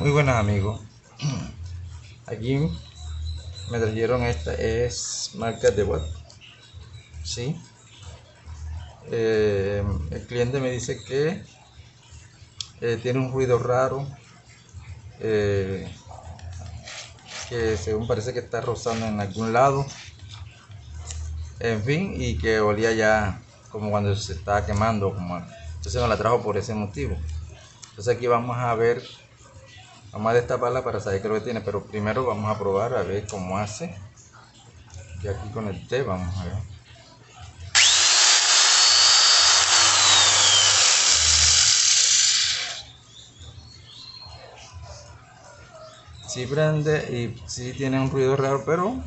Muy buenas amigos, aquí me trajeron esta, es marca de Watt, ¿sí? El cliente me dice que tiene un ruido raro, eh, que según parece que está rozando en algún lado, en fin, y que olía ya como cuando se estaba quemando, entonces me la trajo por ese motivo. Entonces aquí vamos a ver, vamos a destaparla para saber qué es lo que tiene, pero primero vamos a probar a ver cómo hace. Y aquí conecté, vamos a ver. Sí prende y sí tiene un ruido raro, pero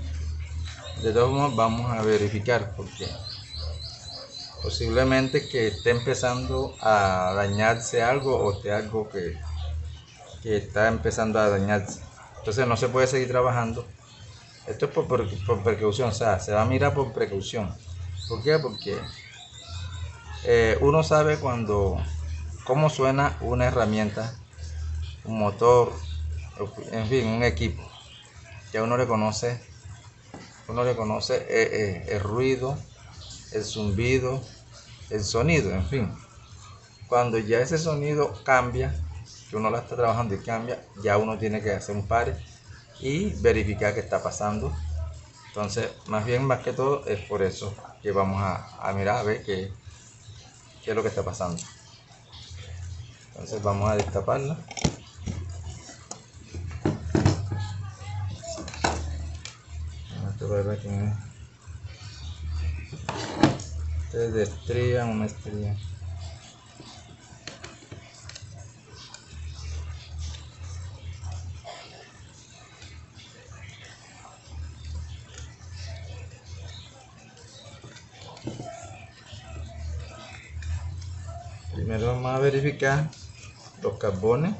de todos modos vamos a verificar porque posiblemente que esté empezando a dañarse algo o esté algo que está empezando a dañarse. Entonces no se puede seguir trabajando. Esto es por precaución, o sea, se va a mirar por precaución. ¿Por qué? Porque uno sabe cómo suena una herramienta, un motor, en fin, un equipo. Ya uno le conoce el ruido, el zumbido, el sonido, en fin. Cuando ya ese sonido cambia, que uno la está trabajando y cambia, ya uno tiene que hacer un pare y verificar qué está pasando. Entonces, más que todo, es por eso que vamos a mirar a ver qué es lo que está pasando. Entonces, vamos a destaparla. Ustedes de estría, una estría. Primero vamos a verificar los carbones.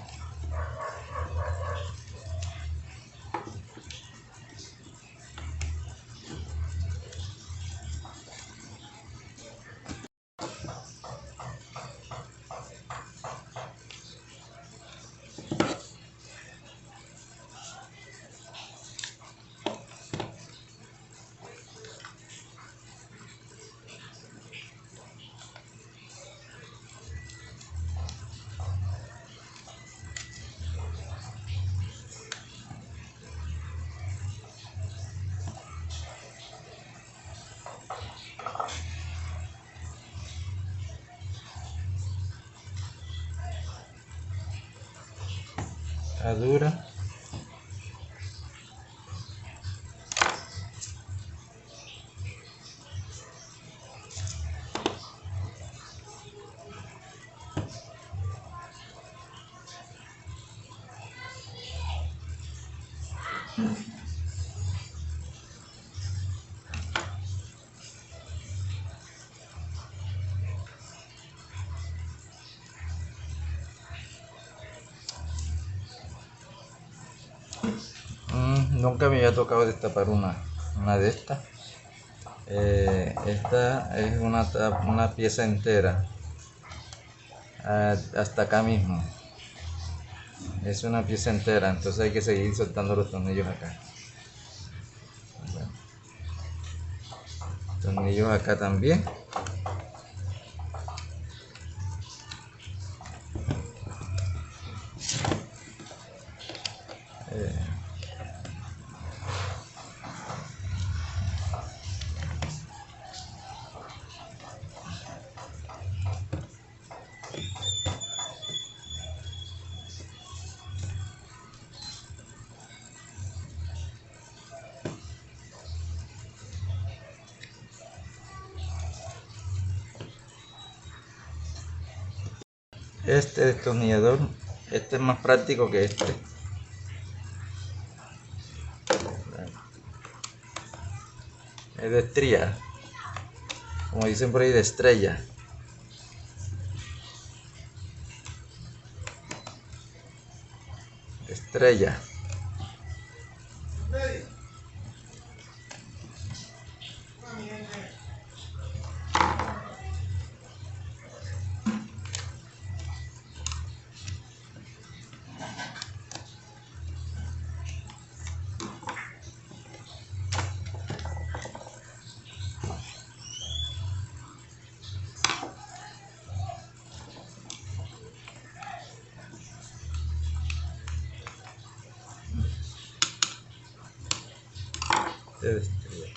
Está dura. Nunca me había tocado destapar una de estas. Esta es una pieza entera, hasta acá mismo. Es una pieza entera, entonces hay que seguir soltando los tornillos acá. Bueno, tornillos acá también. Este destornillador, este es más práctico que este. Es de estría, como dicen por ahí, de estrella. Estrella. se destruye.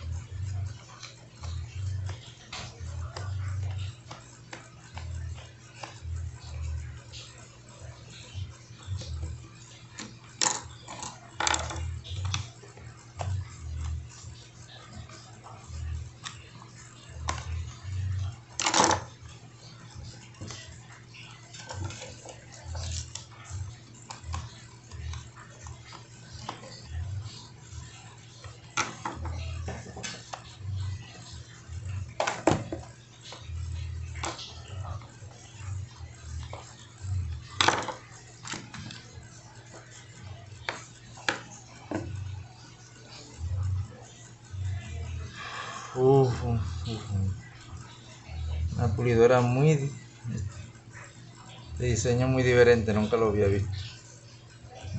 Una pulidora de diseño muy diferente, nunca lo había visto.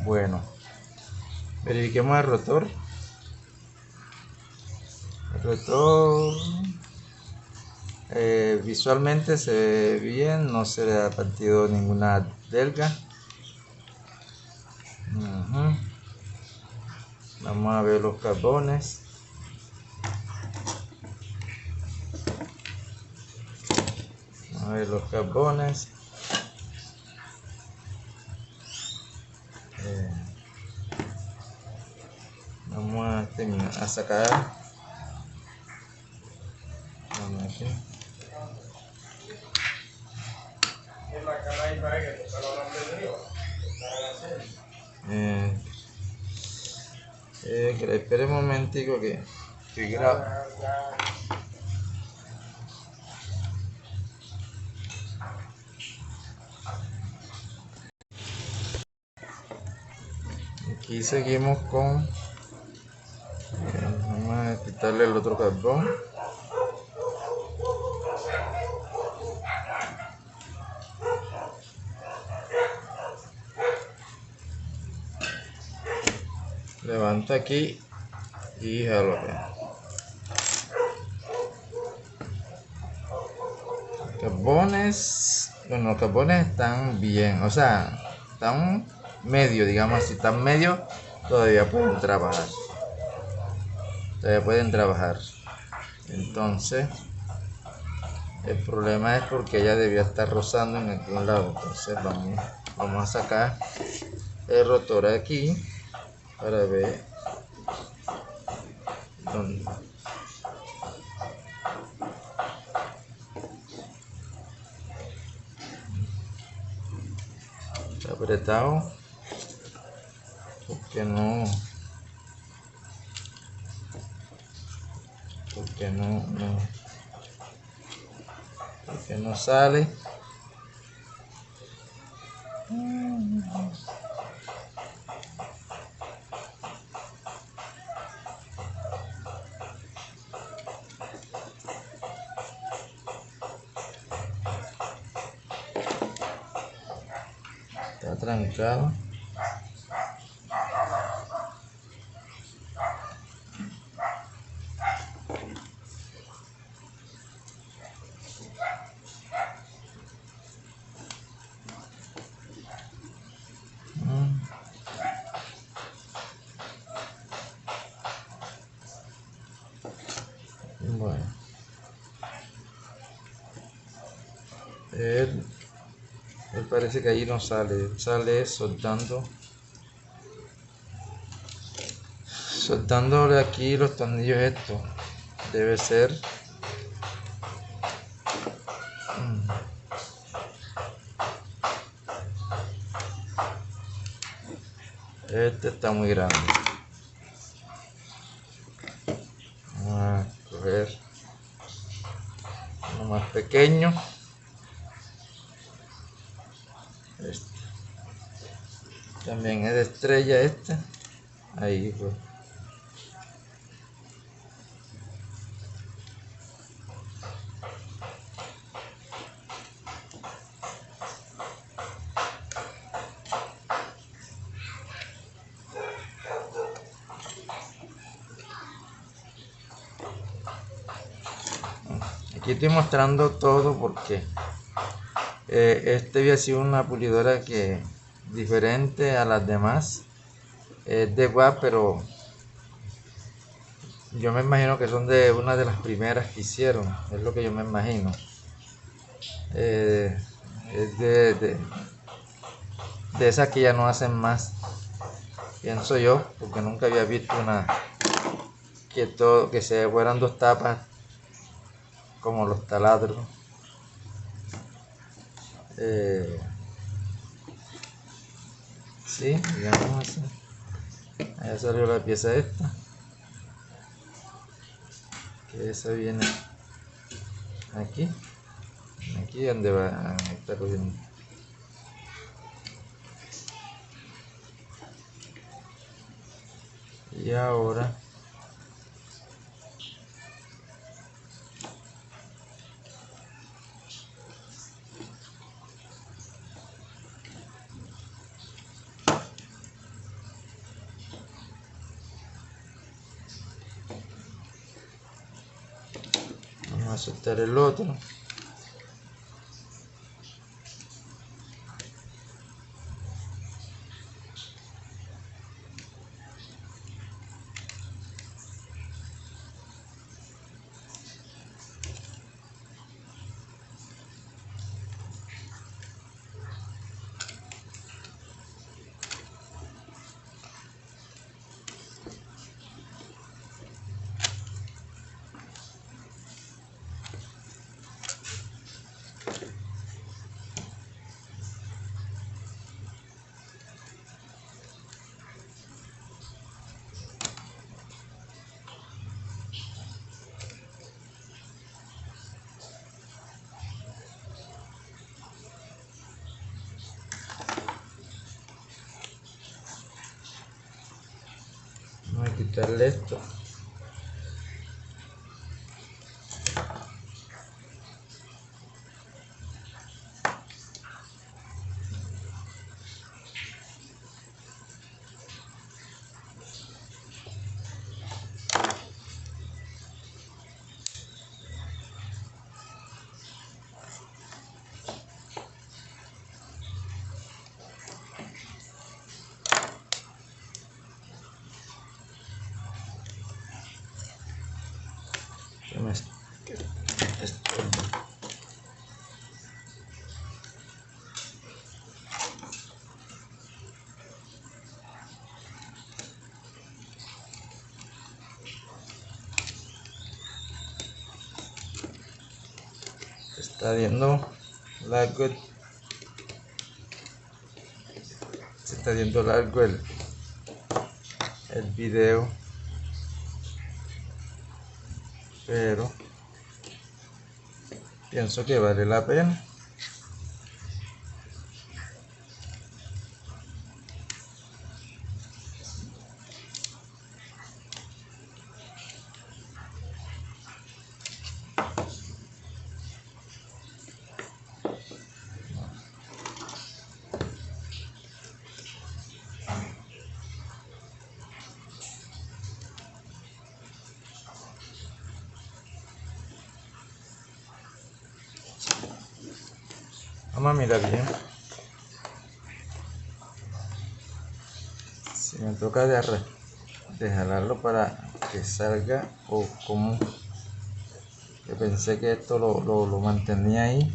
Bueno, verifiquemos el rotor. El rotor visualmente se ve bien, no se le ha partido ninguna delga. Vamos a ver los carbones. Vamos a ver los carbones. Vamos a terminar a sacar. Vamos aquí. Espere un momentico que grabo. Aquí seguimos con vamos a quitarle el otro carbón. Levanta aquí y jalo. Carbones, bueno, los carbones están bien, o sea, están medio, digamos así, están medio, todavía pueden trabajar. Entonces, el problema es porque ella debía estar rozando en algún lado. Entonces vamos a sacar el rotor aquí para ver dónde. Está apretado porque no sale. Está trancado. Bueno, él parece que ahí no sale soltándole aquí los tornillos estos. Debe ser este está muy grande. Vamos a coger uno más pequeño. Este también es de estrella este. Ahí pues. Aquí estoy mostrando todo porque este había sido una pulidora que diferente a las demás, es de WAP, pero Yo me imagino que son de una de las primeras que hicieron, es lo que yo me imagino. Es de esas que ya no hacen más, pienso yo, porque nunca había visto una que se fueran dos tapas como los taladros. Sí, digamos así. Ahí salió la pieza esta, que esa viene aquí donde va a estar cogiendo. Y ahora vamos a soltar el otro. Vamos a quitarle esto. Está viendo largo, se está viendo largo el video, pero pienso que vale la pena. Vamos a mirar bien. Si me toca de jalarlo para que salga, o como yo pensé que esto lo mantenía ahí.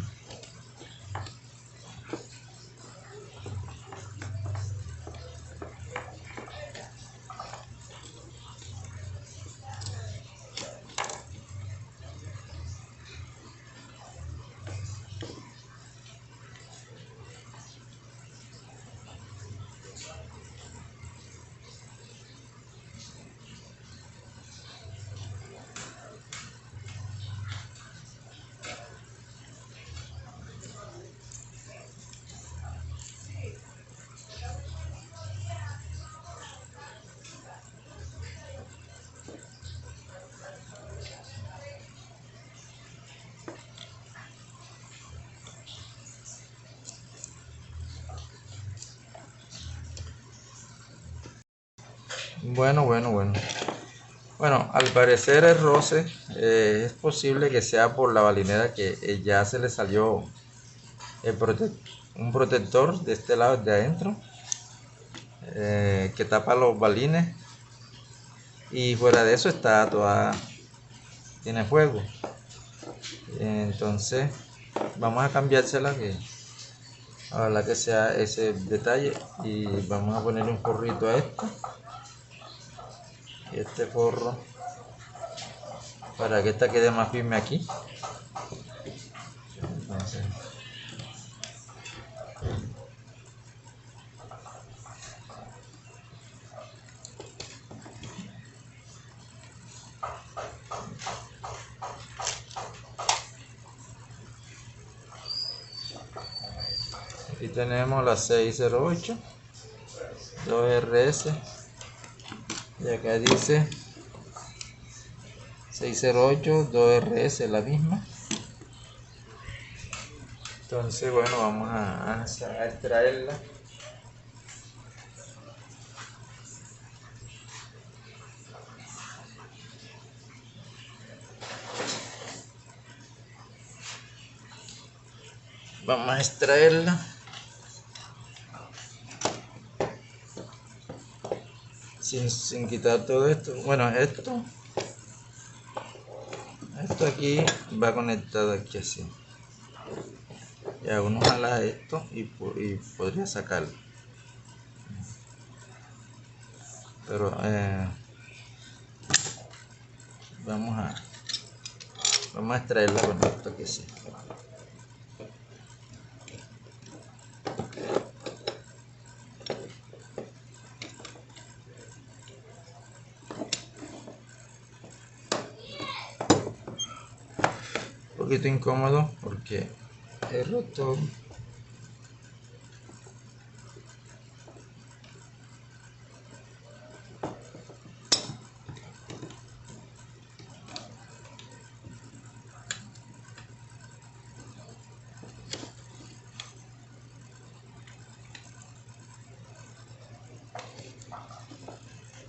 Bueno, al parecer el roce es posible que sea por la balinera, que ya se le salió un protector de este lado de adentro, que tapa los balines, y fuera de eso está toda, tiene fuego. Entonces vamos a cambiársela, que ojalá que sea ese detalle, y vamos a ponerle un forrito a esto, y este forro para que esta quede más firme aquí. Entonces, aquí tenemos la 608 2RS, y acá dice 608 2RS, la misma. Entonces, bueno, vamos a extraerla. Vamos a extraerla sin quitar todo esto. Bueno, esto aquí va conectado aquí así. Ya uno jala esto y podría sacarlo. Pero vamos a extraerla con esto que sí. Un poquito incómodo porque he roto.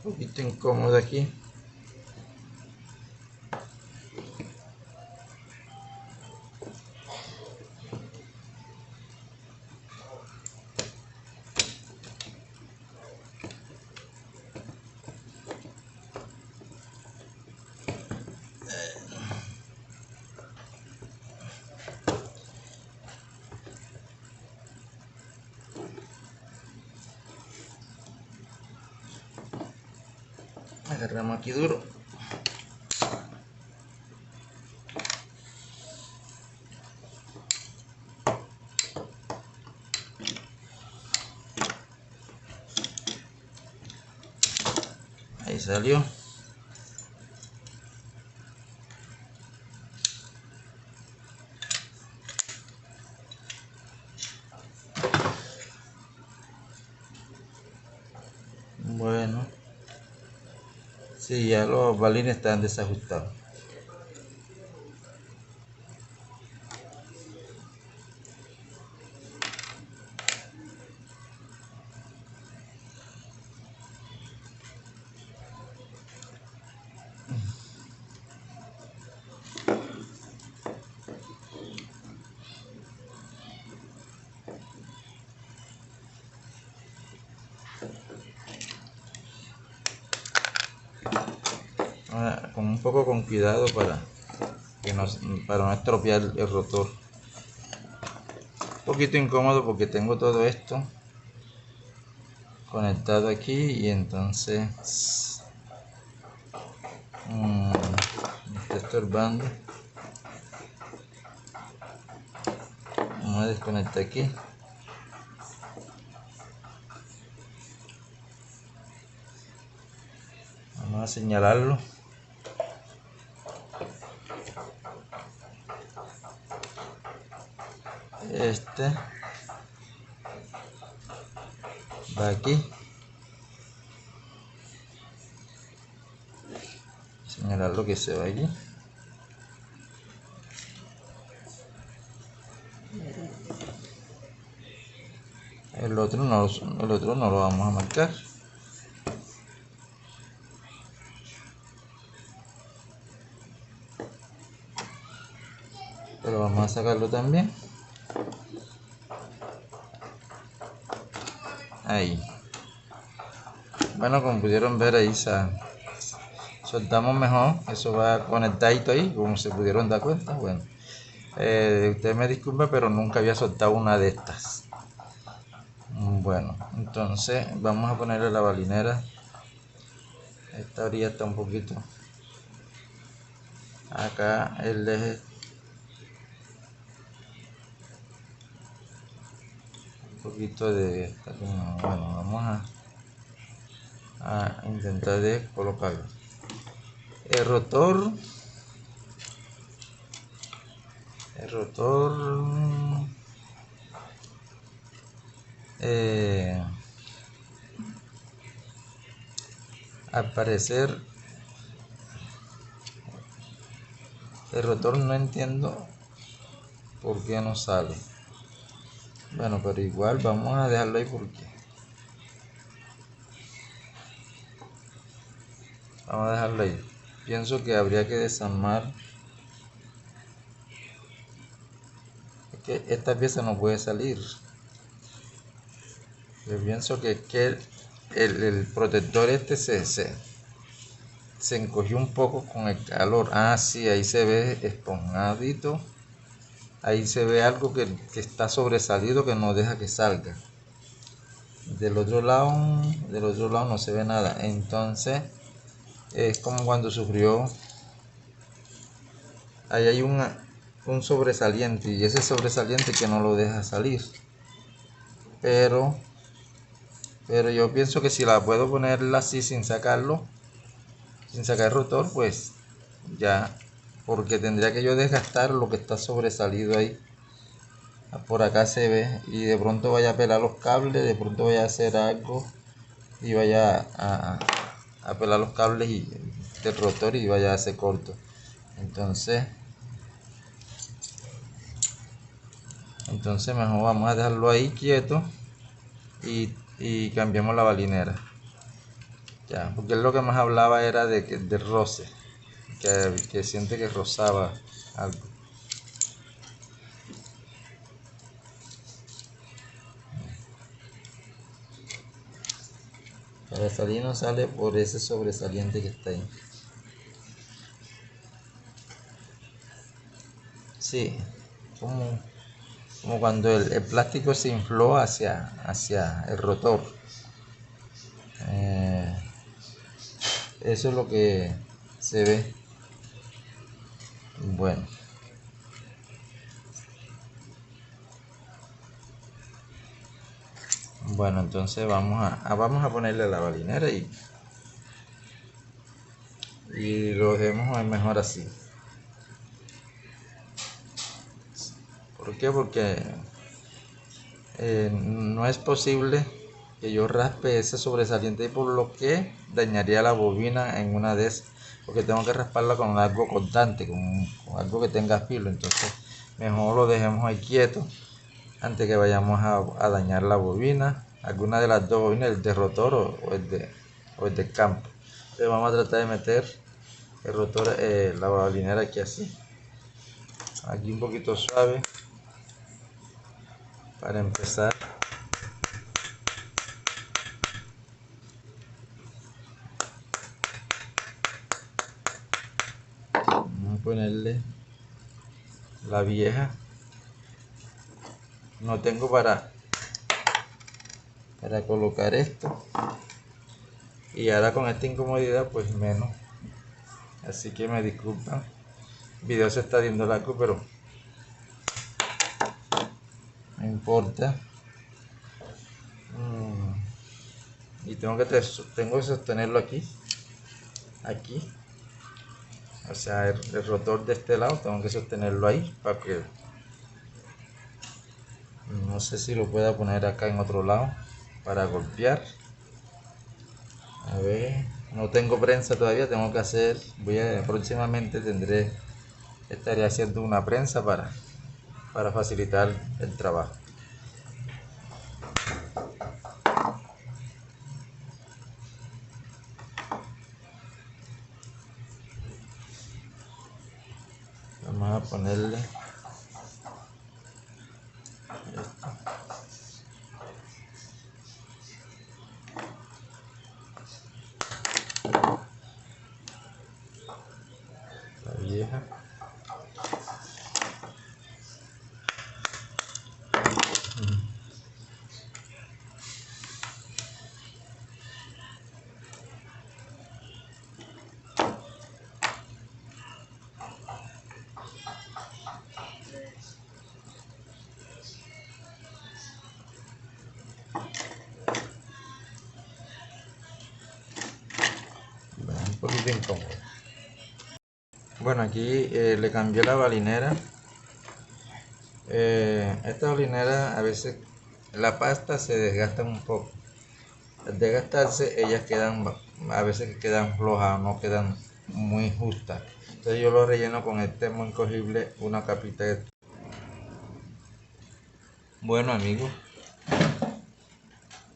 Un poquito incómodo aquí. Agarramos aquí duro. Ahí salió. Bueno, sí, ya los balines están desajustados. Ahora, con un poco con cuidado para no estropear el rotor. Un poquito incómodo porque tengo todo esto conectado aquí y entonces me está estorbando. Vamos a desconectar aquí. Vamos a señalarlo. Este va aquí. Señalar lo que se va aquí. El otro no lo vamos a marcar. Pero vamos a sacarlo también. Ahí. Bueno, como pudieron ver ahí soltamos mejor, eso va conectadito ahí, como se pudieron dar cuenta. Bueno, usted me disculpe, pero nunca había soltado una de estas. Bueno, entonces vamos a ponerle la balinera. Esta orilla está un poquito acá, el eje un poquito de esta. Bueno, vamos a intentar de colocarlo. El rotor al parecer el rotor no entiendo por qué no sale. Bueno, pero igual vamos a dejarlo ahí porque vamos a dejarlo ahí. Pienso que habría que desarmar. Es que esta pieza no puede salir. Yo pienso que el protector este se encogió un poco con el calor. Ah, sí, ahí se ve esponjadito. Ahí se ve algo que está sobresalido, que no deja que salga. Del otro lado no se ve nada. Entonces es como cuando sufrió. Ahí hay un sobresaliente, y ese sobresaliente que no lo deja salir. Pero yo pienso que si la puedo ponerla así sin sacarlo, sin sacar el rotor, pues ya, porque tendría que yo desgastar lo que está sobresalido ahí. Por acá se ve, y de pronto vaya a pelar los cables, de pronto vaya a hacer algo y vaya a pelar los cables del rotor y vaya a hacer corto. Entonces mejor vamos a dejarlo ahí quieto y cambiamos la balinera. Ya, porque él lo que más hablaba era de roce, que siente que rozaba algo. Para salir no sale por ese sobresaliente que está ahí. Sí, como cuando el plástico se infló hacia el rotor. Eso es lo que se ve. Bueno, entonces vamos a ponerle la balinera y lo dejemos mejor así. ¿Por qué? Porque no es posible que yo raspe ese sobresaliente, y por lo que dañaría la bobina en una de esas, porque tengo que rasparla con algo cortante, con algo que tenga filo. Entonces mejor lo dejemos ahí quieto antes que vayamos a dañar la bobina, alguna de las dos bobinas, el de rotor o el de campo. Entonces vamos a tratar de meter el rotor, la balinera aquí así, aquí un poquito suave para empezar. Vamos a ponerle la vieja. No tengo para colocar esto, y ahora con esta incomodidad pues menos, así que me disculpan. El video se está viendo largo, pero no importa. Y tengo que sostenerlo aquí, o sea, el rotor de este lado tengo que sostenerlo ahí, para que no sé si lo pueda poner acá en otro lado para golpear. A ver, no tengo prensa todavía, tengo que hacer, próximamente estaré haciendo una prensa para facilitar el trabajo. Vamos a ponerle esto. poquito incómodo. Bueno, aquí le cambié la balinera. Esta balinera a veces la pasta se desgasta un poco. Al desgastarse ellas quedan, a veces quedan flojas, no quedan muy justas. Entonces yo lo relleno con el termo encogible, una capita de... Bueno amigos,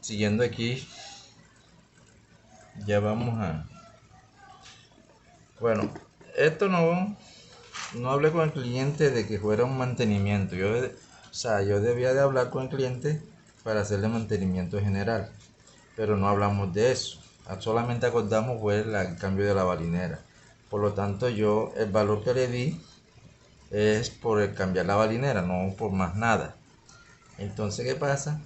siguiendo aquí, ya vamos a... Bueno, esto no hablé con el cliente de que fuera un mantenimiento. Yo debía de hablar con el cliente para hacerle mantenimiento general, pero no hablamos de eso. Solamente acordamos fue el cambio de la balinera. Por lo tanto, el valor que le di es por el cambiar la balinera, no por más nada. Entonces, ¿qué pasa?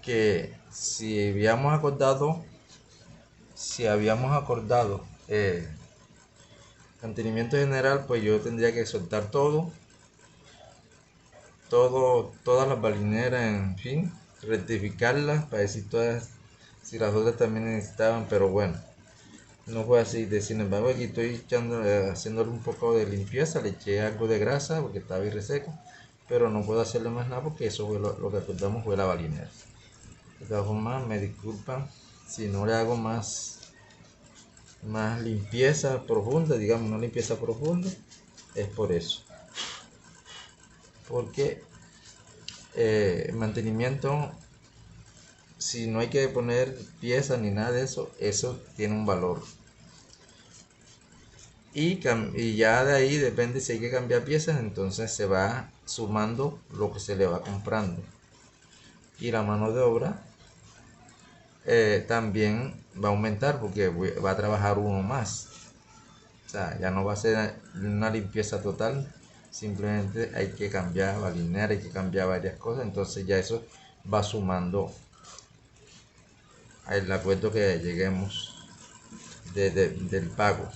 Que si habíamos acordado mantenimiento general, pues yo tendría que soltar todas las balineras, en fin, rectificarlas para decir todas, si las otras también necesitaban, pero bueno, no fue así. Sin embargo, aquí estoy haciéndole un poco de limpieza, le eché algo de grasa porque estaba ahí reseco, pero no puedo hacerle más nada porque eso fue lo que acordamos fue la balinera. De todas formas, me disculpan si no le hago más limpieza profunda, digamos, una limpieza profunda, es por eso. Porque mantenimiento, si no hay que poner piezas ni nada de eso, eso tiene un valor. Y ya de ahí depende si hay que cambiar piezas, entonces se va sumando lo que se le va comprando. Y la mano de obra también va a aumentar porque va a trabajar uno más. O sea, ya no va a ser una limpieza total, simplemente hay que cambiar balinera, hay que cambiar varias cosas, entonces ya eso va sumando al acuerdo que lleguemos del pago.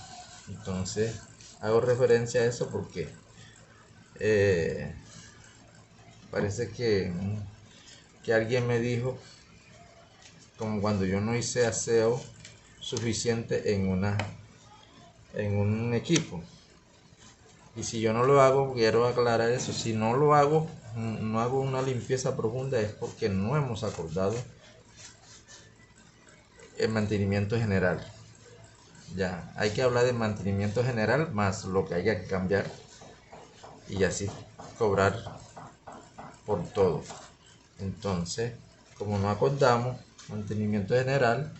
Entonces hago referencia a eso porque parece que alguien me dijo, como cuando yo no hice aseo suficiente en un equipo. Y si yo no lo hago, quiero aclarar eso, si no lo hago, no hago una limpieza profunda, es porque no hemos acordado el mantenimiento general. Ya, hay que hablar de mantenimiento general más lo que haya que cambiar y así cobrar por todo. Entonces, como no acordamos mantenimiento general,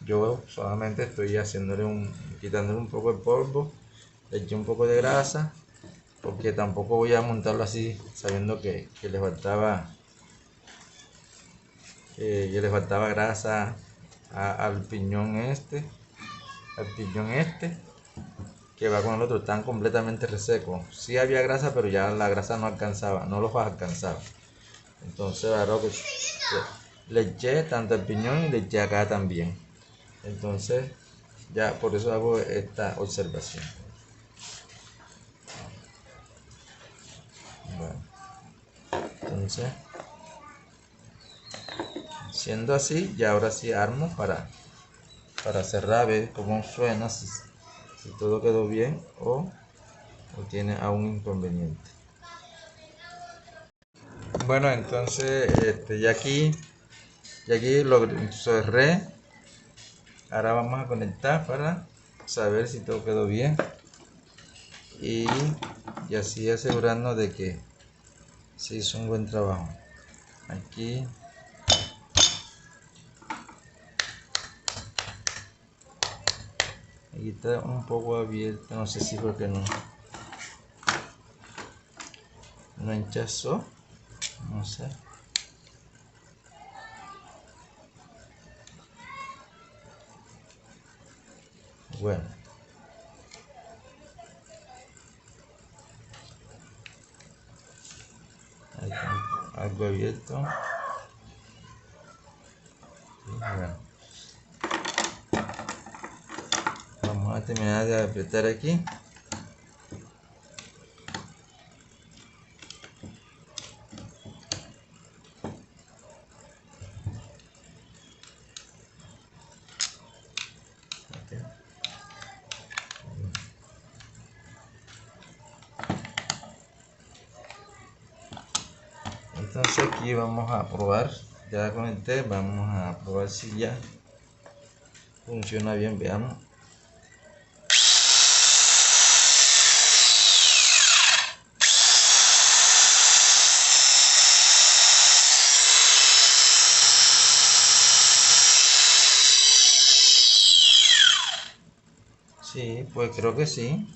yo solamente estoy quitándole un poco de polvo, le eché un poco de grasa, porque tampoco voy a montarlo así sabiendo que le faltaba grasa al piñón este, que va con el otro, están completamente resecos. Sí había grasa, pero ya la grasa no alcanzaba, no los alcanzaba. Entonces, claro que le eché tanto el piñón y le eché acá también. Entonces, ya por eso hago esta observación. Bueno, entonces, siendo así, ya ahora sí armo para cerrar, ver cómo suena, si todo quedó bien o tiene algún inconveniente. Bueno, entonces ya aquí lo cerré. Ahora vamos a conectar para saber si todo quedó bien y así asegurarnos de que se hizo un buen trabajo. Aquí está un poco abierto, no sé si porque no hinchazó, no sé. Bueno, ahí está algo abierto. Y bueno, vamos a terminar de apretar aquí. Entonces aquí vamos a probar, ya conecté, vamos a probar si ya funciona bien, veamos. Sí, pues creo que sí.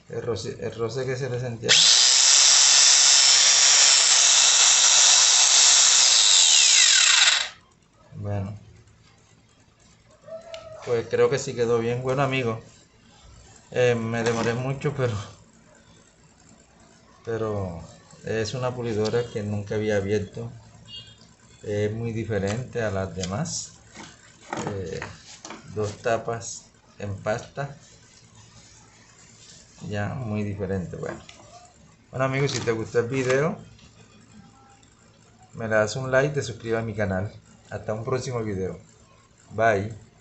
El roce que se le sentía. Bueno, pues creo que sí quedó bien. Bueno, amigos, me demoré mucho, pero es una pulidora que nunca había abierto. Es muy diferente a las demás. Dos tapas en pasta, ya muy diferente. Bueno amigos, si te gustó el video, me le das un like, te suscribes a mi canal. Hasta un próximo video. Bye.